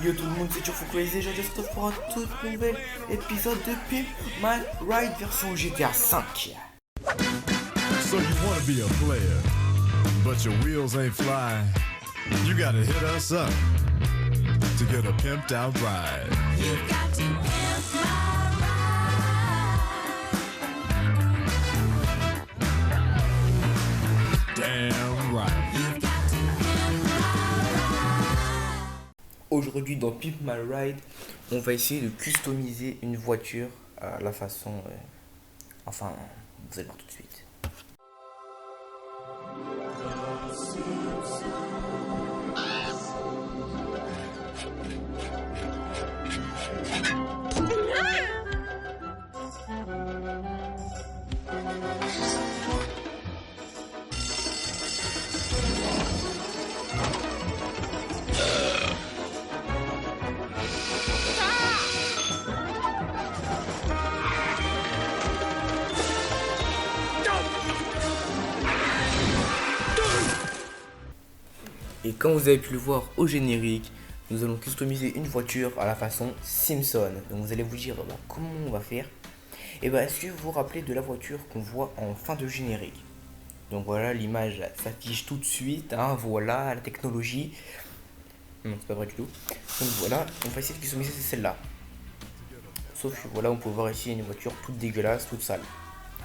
Yo tout le monde, c'est toujours Crazy, je te retrouve pour un tout nouvel épisode de Pimp My Ride version GTA 5. So you wanna be a player, but your wheels ain't flying. You gotta hit us up to get a pimped out ride. You've got to pimp my ride. Damn right. You've got to pimp my ride. Aujourd'hui dans Pimp My Ride, on va essayer de customiser une voiture à la façon... Enfin, vous allez voir tout de suite. Et comme vous avez pu le voir au générique, nous allons customiser une voiture à la façon Simpson. Donc vous allez vous dire, bah, comment on va faire? Et bah, est-ce que vous vous rappelez de la voiture qu'on voit en fin de générique? Donc voilà, l'image s'affiche tout de suite, hein, voilà la technologie. Non, c'est pas vrai du tout. Donc voilà, on va essayer de customiser celle-là. Sauf que voilà, on peut voir ici une voiture toute dégueulasse, toute sale.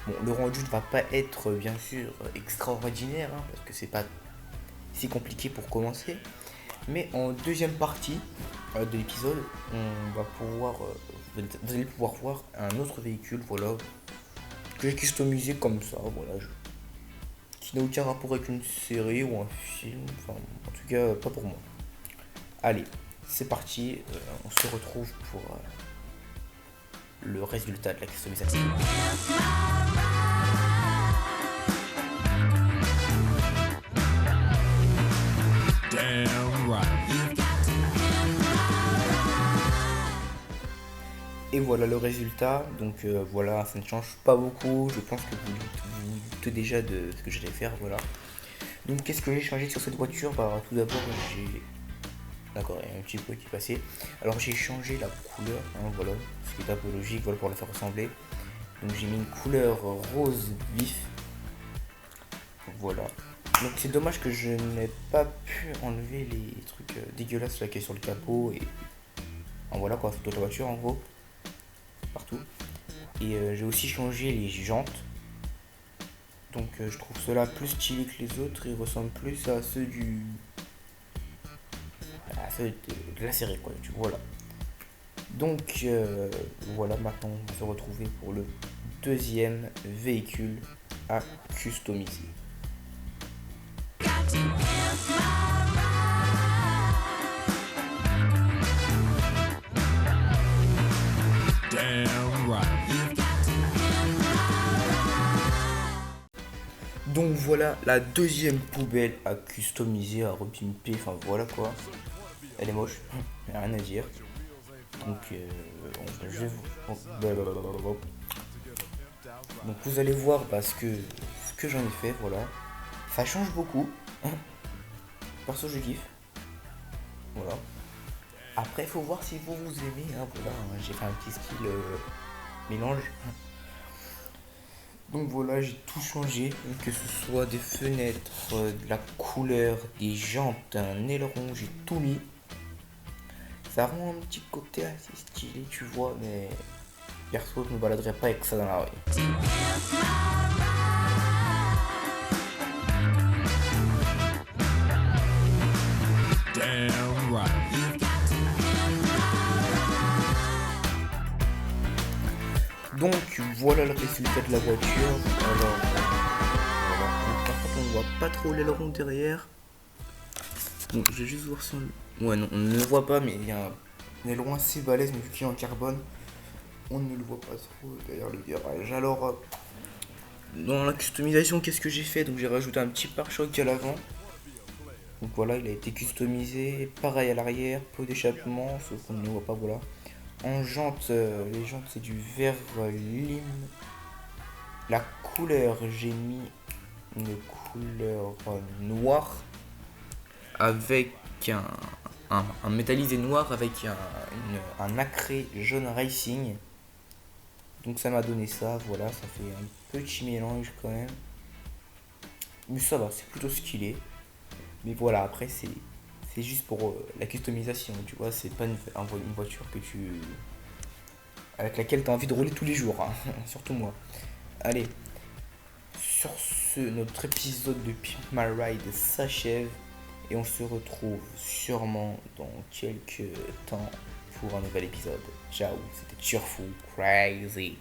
Bon, le rendu ne va pas être bien sûr extraordinaire, hein, parce que c'est pas si compliqué pour commencer. Mais en deuxième partie de l'épisode, on va pouvoir, vous allez pouvoir voir un autre véhicule, voilà, que j'ai customisé comme ça, voilà, qui n'a aucun rapport avec une série ou un film, enfin, en tout cas, pas pour moi. Allez, c'est parti, on se retrouve pour le résultat de la customisation. Damn right. Et voilà le résultat, donc voilà, ça ne change pas beaucoup, je pense que vous doutez déjà de ce que j'allais faire, voilà. Donc qu'est-ce que j'ai changé sur cette voiture? Bah, tout d'abord j'ai... D'accord, il y a un petit peu qui est passé. Alors j'ai changé la couleur, hein, voilà, ce qui est un peu logique, voilà, pour la faire ressembler. Donc j'ai mis une couleur rose vif, voilà. Donc c'est dommage que je n'ai pas pu enlever les trucs dégueulasses là qui est sur le capot et... enfin, voilà quoi, toute la voiture en gros. Partout. Et j'ai aussi changé les jantes. Donc je trouve cela plus stylé que les autres. Ils ressemblent plus à ceux du... à ceux de la série quoi. Voilà. Donc voilà, maintenant on va se retrouver pour le deuxième véhicule à customiser. Damn right. Donc voilà la deuxième poubelle à customiser, à repimper, enfin voilà quoi. Elle est moche, y a rien à dire. Donc je vais vous... Donc vous allez voir parce que ce que j'en ai fait, voilà. Ça change beaucoup. Perso je kiffe. Voilà. Après faut voir si vous aimez, hein, voilà. J'ai fait un petit style mélange. Donc voilà, j'ai tout changé, que ce soit des fenêtres, de la couleur, des jantes, un aileron, j'ai tout mis. Ça rend un petit côté assez stylé, tu vois, mais perso, je me baladerai pas avec ça dans la rue. Damn right. Donc voilà le résultat de la voiture. Alors, voilà. Donc, par contre, on voit pas trop l'aileron derrière. Donc je vais juste voir si on... Ouais non, on ne le voit pas, mais il y a un aileron assez balèze, mais vu qu'il est en carbone, on ne le voit pas trop derrière le garage. Alors, dans la customisation, qu'est-ce que j'ai fait? Donc j'ai rajouté un petit pare-choc à l'avant. Donc voilà, il a été customisé. Pareil à l'arrière, peu d'échappement, sauf qu'on ne le voit pas, voilà. En jantes, les jantes c'est du vert lime. La couleur, j'ai mis une couleur noire avec un métallisé noir avec un nacré jaune racing. Donc ça m'a donné ça, voilà, ça fait un petit mélange quand même. Mais ça va, c'est plutôt stylé. Mais voilà, après c'est juste pour la customisation, tu vois, c'est pas une voiture que tu avec laquelle tu as envie de rouler tous les jours, hein. Surtout moi. Allez, sur ce, notre épisode de Pimp My Ride s'achève et on se retrouve sûrement dans quelques temps pour un nouvel épisode. Ciao, c'était Cheerful Crazy.